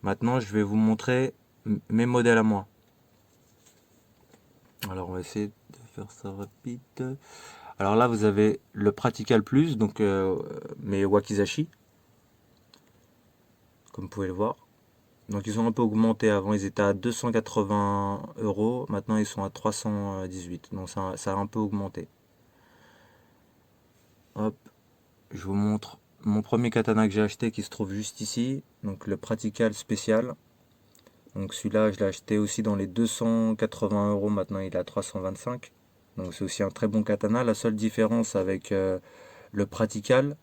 Maintenant, je vais vous montrer mes modèles à moi. Alors, on va essayer de faire ça rapide. Alors là, vous avez le Practical Plus, donc mes Wakizashi, comme vous pouvez le voir. Donc ils ont un peu augmenté. Avant, ils étaient à 280 euros. Maintenant, ils sont à 318. Donc ça a un peu augmenté. Hop, je vous montre mon premier katana que j'ai acheté qui se trouve juste ici. Donc le Practical spécial. Donc celui-là, je l'ai acheté aussi dans les 280 euros. Maintenant, il est à 325. Donc c'est aussi un très bon katana. La seule différence avec le Practical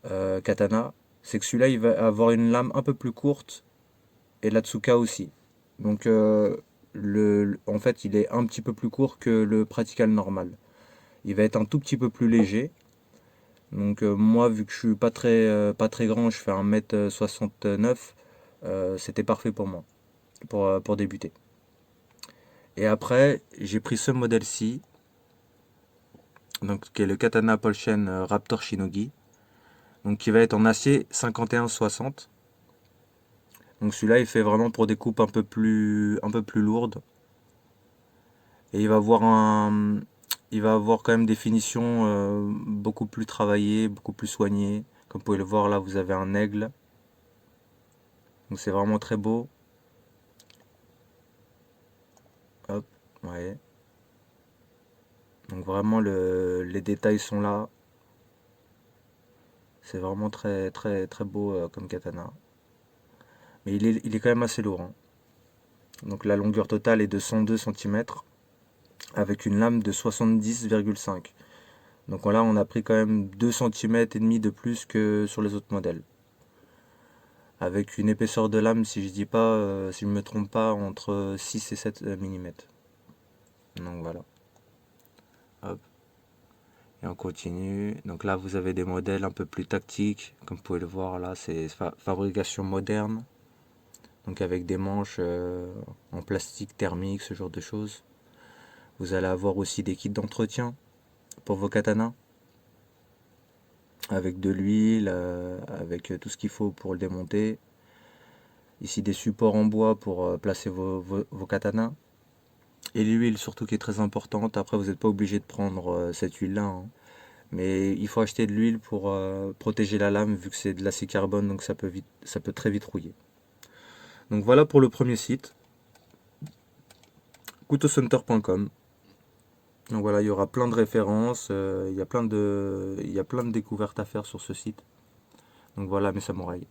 katana, c'est que celui-là, il va avoir une lame un peu plus courte et l'Atsuka aussi. Donc en fait, il est un petit peu plus court que le Practical normal. Il va être un tout petit peu plus léger. Donc moi, vu que je suis pas très grand, je fais 1m69, c'était parfait pour moi, pour débuter. Et après, j'ai pris ce modèle-ci, donc qui est le Katana Polshen Raptor Shinogi, donc qui va être en acier 51-60. Donc celui-là, il fait vraiment pour des coupes un peu plus lourdes. Et il va avoir quand même des finitions beaucoup plus travaillées, beaucoup plus soignées. Comme vous pouvez le voir là, vous avez un aigle. Donc c'est vraiment très beau. Hop, ouais. Donc vraiment les détails sont là. C'est vraiment très beau comme katana. Mais il est quand même assez lourd, hein. Donc la longueur totale est de 102 cm avec une lame de 70,5. Donc là on a pris quand même 2 cm et demi de plus que sur les autres modèles. Avec une épaisseur de lame, si je dis pas, si je me trompe pas, entre 6 et 7 mm. Donc voilà. Hop. Et on continue. Donc là, vous avez des modèles un peu plus tactiques. Comme vous pouvez le voir, là, c'est fabrication moderne. Donc avec des manches en plastique thermique, ce genre de choses. Vous allez avoir aussi des kits d'entretien pour vos katanas. Avec de l'huile, avec tout ce qu'il faut pour le démonter. Ici des supports en bois pour placer vos katanas. Et l'huile surtout qui est très importante. Après, vous n'êtes pas obligé de prendre cette huile-là, hein. Mais il faut acheter de l'huile pour protéger la lame vu que c'est de l'acier carbone, donc ça peut très vite rouiller. Donc voilà pour le premier site, couteaucenter.com. Donc voilà, il y aura plein de références, il y a plein de découvertes à faire sur ce site. Donc voilà mes samouraïs.